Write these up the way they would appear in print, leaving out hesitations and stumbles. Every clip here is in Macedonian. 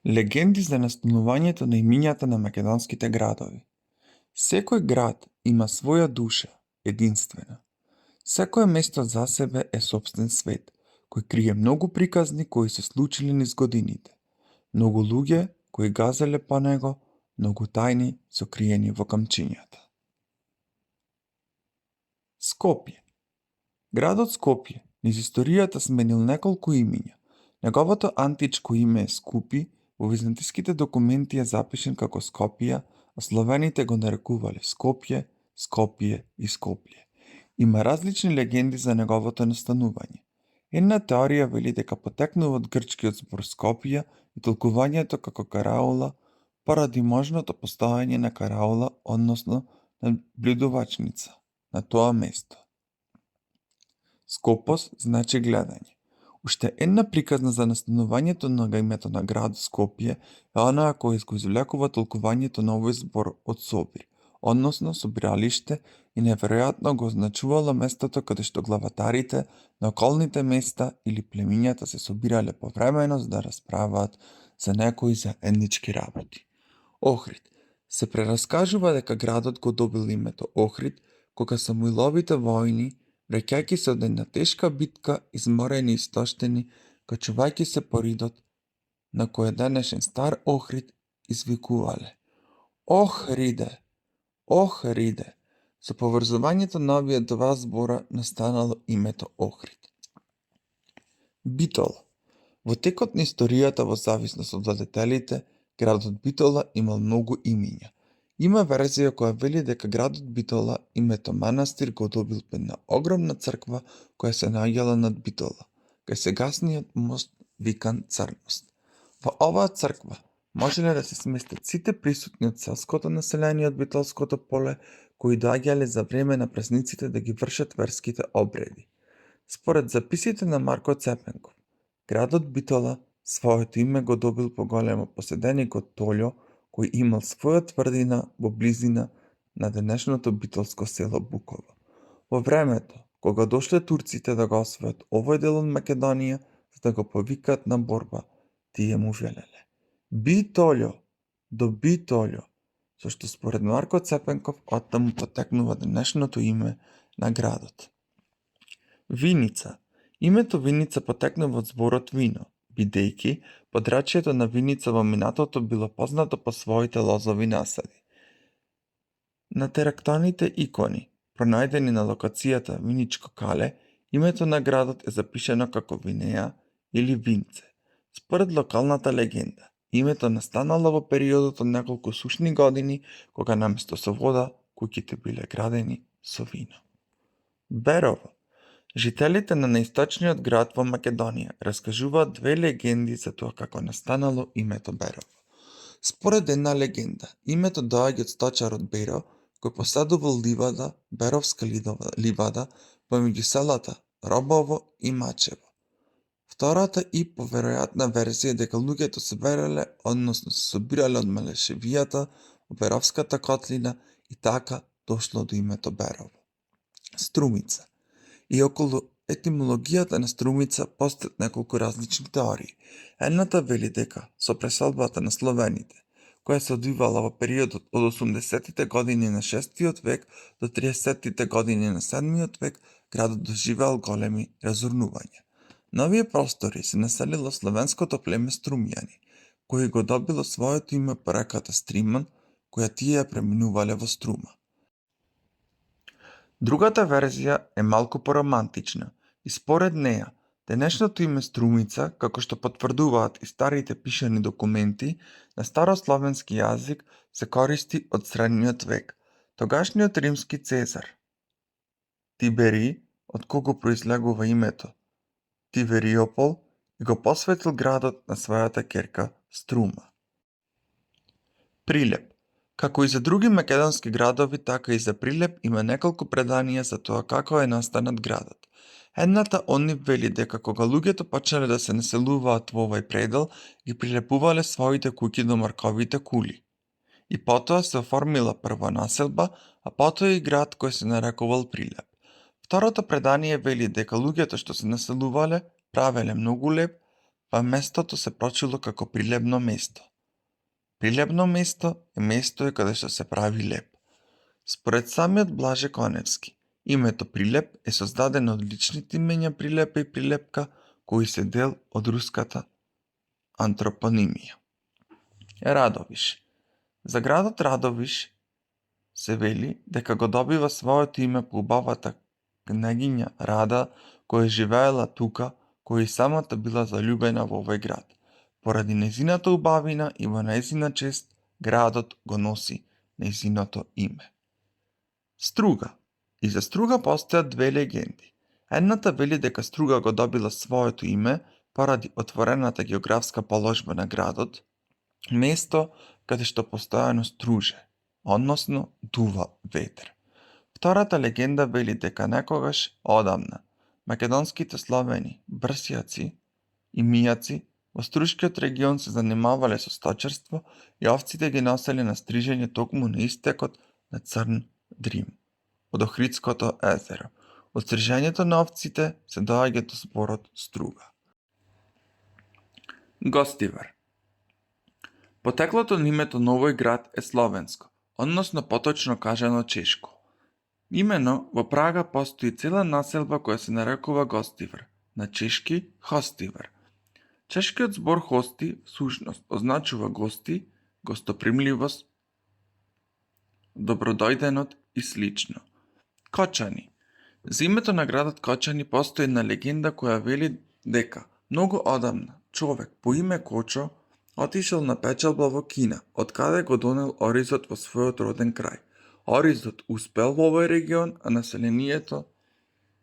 Легенди за настанувањето на имињата на македонските градови. Секој град има своја душа, единствена. Секое место за себе е собствен свет, кој крие многу приказни кои се случили низ годините. Многу луѓе кои газеле по него, многу тајни сокриени во камчињата. Скопје. Градот Скопје низ историјата сменил неколку имиња. Неговото античко име е Скупи, во византиските документи е запишен како Скопија, а словените го нарекувале Скопје, Скопје и Скоплје. Има различни легенди за неговото настанување. Една теорија вели дека потекнува од грчкиот збор Скопија и толкувањето како караула поради можното постоење на караула, односно наблюдувачница на тоа место. Скопос значи гледање. Уште една приказна за настанувањето на името на град Скопје е онаа која го извлекува толкувањето на овој збор од собир, односно собиралиште, и неверојатно го означувало местото каде што главатарите на околните места или племињата се собирале повремено за да расправаат за некои заеднички работи. Охрид. Се прераскажува дека градот го добил името Охрид кога Самуиловите војни, враќајќи се од една тешка битка, изморени и истоштени, качувајќи се по ридот на кој денешен стар Охрид, извикувале: Охриде! Охриде! Со поврзувањето на овие два збора настанало името Охрид. Битола. Во текот на историјата, во зависност од владетелите, градот Битола имал многу имиња. Има верзија која вели дека градот Битола името манастир го добил по една огромна црква која се наоѓала над Битола, кај сегасниот мост викан Црност. Во оваа црква можеле да се сместат сите присутни од селското население од Битолското поле кои доаѓале за време на празниците да ги вршат верските обреди. Според записите на Марко Цепенков, градот Битола своето име го добил по големо поседеникот Толјо, кој имал своја тврдина во близина на денешното битолско село Буково. Во времето, кога дошле турците да го освојат овој дел од Македонија, за да го повикаат на борба, тие му велеле: Битолјо, до Битолјо, со што според Марко Цепенков оттаму потекнува денешното име на градот. Виница. Името Виница потекнува од зборот вино, бидејќи подрачјето на Виница во минатото било познато по своите лозови насади. На терактоните икони, пронајдени на локацијата Виничко кале, името на градот е запишено како Винеа или Винце. Според локалната легенда, името настанало во периодот од неколку сушни години, кога наместо со вода, куќите биле градени со вино. Берово. Жителите на наисточниот град во Македонија раскажуваат две легенди за тоа како настанало името Берово. Според една легенда, името доаѓа од сточарот Беро, кој посадувал ливада, Беровска ливада, помеѓу селата Робово и Мачево. Втората и поверојатна верзија е дека луѓето се вереле, односно се собирале од Малешевијата во Беровската котлина и така дошло до името Берово. Струмица. И околу етимологијата на Струмица постојат неколку различни теории. Едната вели дека со преселбата на словените, која се одвивала во периодот од 80-тите години на 6 век до 30-тите години на 7 век, градот доживеал големи разурнувања. На овие простори се населило словенското племе Струмјани, кој го добило своето име по реката Стриман, која тие ја преминувале во Струма. Другата верзија е малку поромантична и според неја, денешното име Струмица, како што потврдуваат и старите пишани документи, на старословенски јазик се користи од средниот век. Тогашниот римски цезар Тиберий, од кого произлегува името Тивериопол, и го посветил градот на својата ќерка Струма. Прилеп. Како и за други македонски градови, така и за Прилеп има неколку преданија за тоа како е настанат градот. Едната од нив вели дека кога луѓето почнале да се населуваат во овој предел, ги прилепувале своите куќи до марковите кули. И потоа се оформила прва населба, а потоа и град кој се нарекувал Прилеп. Второто предание вели дека луѓето што се населувале правеле многу леп, па местото се прочуло како прилебно место. Прилебно место е место каде што се прави леп. Според самиот Блаже Коневски, името Прилеп е создадено од личните имења Прилепа и Прилепка, кои се дел од руската антропонимија. Радовиш. За градот Радовиш се вели дека го добива своето име по убавата княгиња Рада, која живеела тука, која и самата била залюбена во овој град. Поради нејзината убавина и во нејзина чест, градот го носи нејзиното име. Струга. И за Струга постојат две легенди. Едната вели дека Струга го добила своето име поради отворената географска положба на градот, место каде што постојано струже, односно дува ветер. Втората легенда вели дека некогаш одамна македонските словени, брсјаци и мијаци во Струшкиот регион се занимавале со сточарство и овците ги носеле на стрижење токму на истекот на Црн Дрим, од Охридското езеро. Од стрижењето на овците се доаѓа до зборот Струга. Гостивар. Потеклото на името на овој град е словенско, односно поточно кажано чешко. Имено во Прага постои цела населба која се нарекува Гостивар, на чешки Хостивар. Чешкиот збор хости всушност означува гости, гостопримливост, добродојденот и слично. Кочани. За името на градот Кочани постои една легенда која вели дека многу одамна човек по име Кочо отишел на печалба во Кина, од каде го донел оризот во својот роден крај. Оризот успел во овој регион, а населението,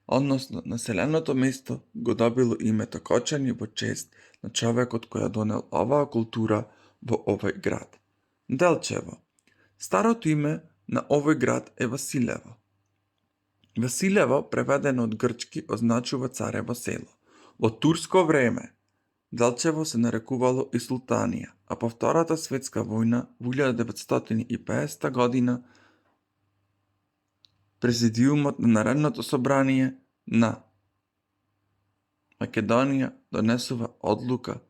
односно населеното место, го добило името Кочани во чест на човекот кој донел оваа култура во овој град. Делчево. Старото име на овој град е Василево. Василево, преведено од грчки, означува царево село. Во турско време Делчево се нарекувало и Султанија, а по Втората светска војна во 1950 година Президиумот на Народното собрание на Македонија донесува одлука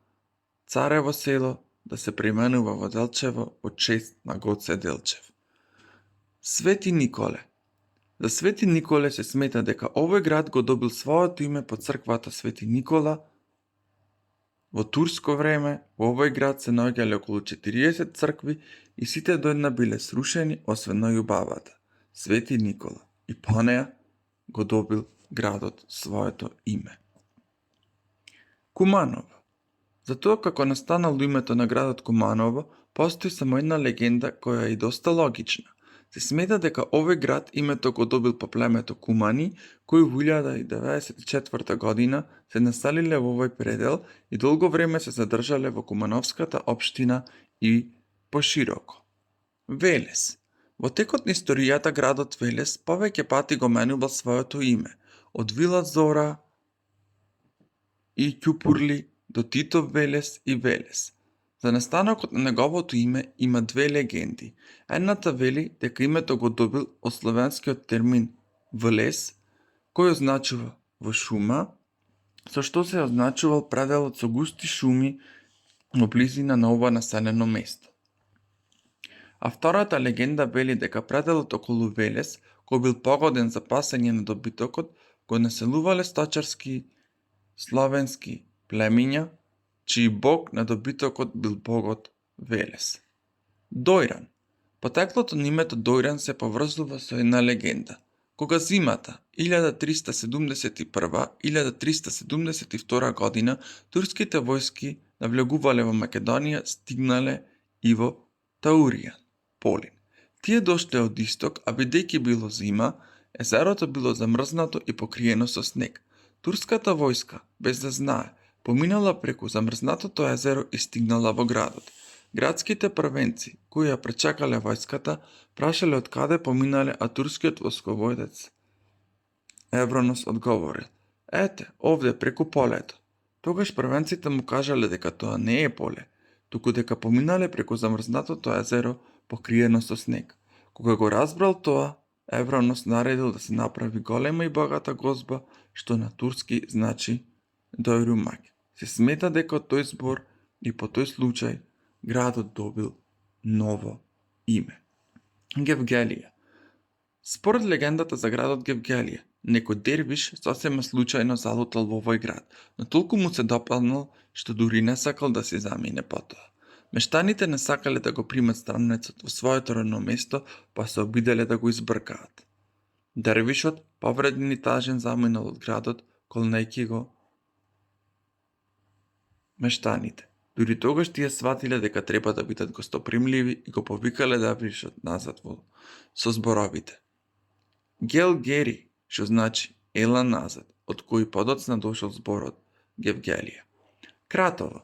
Царево село да се преименува во Делчево во чест на Гоце Делчев. Свети Николе. За Свети Николе се смета дека овој град го добил своето име по црквата Свети Никола. Во турско време во овој град се наоѓале околу 40 цркви и сите до една биле срушени освен најубавата, Свети Никола, и по неа го добил градот своето име. Куманово. За тоа како настанало името на градот Куманово, постои само една легенда која е и доста логична. Се смета дека овој град името го добил по племето Кумани, кои во 1094 година се населиле во овој предел и долго време се задржале во Кумановската општина и пошироко. Велес. Во текот на историјата градот Велес повеќе пати го менувал своето име, од Вила Зора и Ќупурли до Титов Велес и Велес. За настанокот на неговото име има две легенди. Едната вели дека името го добил од словенскиот термин влес, кој означува во шума, со што се означувал пределот со густи шуми во близина на ова населено место. А втората легенда вели дека пределот околу Велес, кој бил погоден за пасење на добитокот, го населувале сточарски словенски племиња, чиј бог на добитокот бил богот Велес. Дојран. Потеклото на името Дојран се поврзува со една легенда. Кога зимата 1371-1372 година турските војски навлегувале во Македонија, стигнале и во Тауријан, Полин. Тие дошле од исток, а бидејќи било зима, езерото било замрзнато и покриено со снег. Турската војска, без да знае, поминала преку замрзнатото езеро и стигнала во градот. Градските првенци, кои ја пречекале војската, прашале од каде поминале, а турскиот восководец Евронос одговорил: "Ете, овде преку полето." Тогаш првенците му кажале дека тоа не е поле, туку дека поминале преку замрзнатото езеро покриено со снег. Кога го разбрал тоа, Евронос наредил да се направи голема и богата гозба, што на турски значи Дојрумаќ. Се смета дека од тој збор и по тој случај градот добил ново име. Гевгелија. Според легендата за градот Гевгелија, некој дервиш сосема случајно залутал во овој град, но толку му се допаднал што дури не сакал да се замине потоа. Мештаните не сакале да го примат странецот во своето родно место, па се обиделе да го избркаат. Дервишот, повреден и тажен, заминал од градот, колнејќи го мештаните. Дури тогаш тие сватиле дека треба да бидат гостопримливи и го повикале дервишот назад со зборовите: Гел Гери, што значи ела назад, од кој подоцна дошол зборот Гевгелија. Кратово.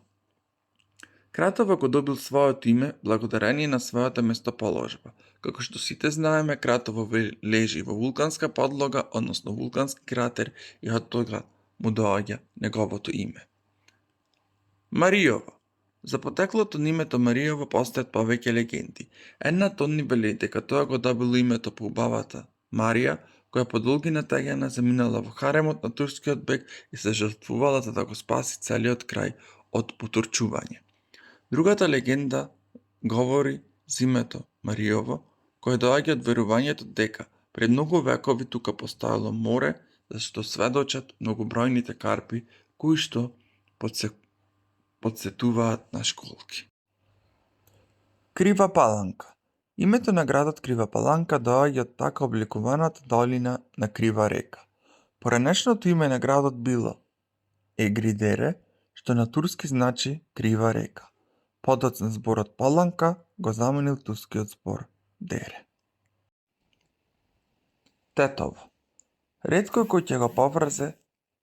Кратово го добил своето име благодарение на својата местоположба. Како што сите знаеме, Кратово лежи во вулканска подлога, односно вулкански кратер, и од тога му доаѓа неговото име. Маријово. За потеклото на името Маријово постојат повеќе легенди. Една од нив вели дека тоа го добило името по убавата Марија, која по долги натеѓана заминала во харемот на турскиот бег и се жртвувала за да го спаси целиот крај од потурчување. Другата легенда говори за името Маријово, кој доаѓа од верувањето дека пред многу векови тука постоело море, зашто сведочат многобројните карпи кои што подсетуваат на школки. Крива Паланка. Името на градот Крива Паланка доаѓа од така обликуваната долина на Крива река. Поранешното име на градот било Егридере, што на турски значи крива река. Подоцна зборот Паланка го заменил турскиот збор Дере. Тетово. Ретко кој ќе го поврзе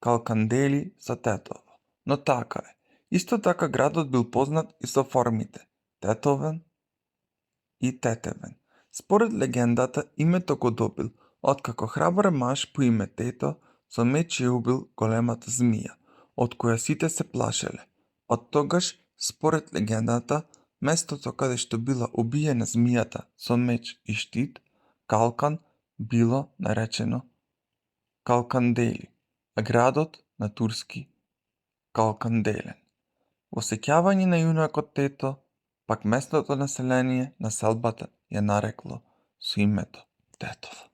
Калкандели со Тетово, но така е. Исто така градот бил познат и со формите Тетовен и Тетевен. Според легендата, името го добил откако храбар маж по име Тето со меч ја убил големата змија, од која сите се плашеле. Од тогаш, според легендата, местото каде што била убиена змијата со меч и штит, Калкан, било наречено Калкандели, а градот на турски Калканделен. Во сеќавање на јунакот Тето, пак местното население на селбата ја нарекло со името Тетово.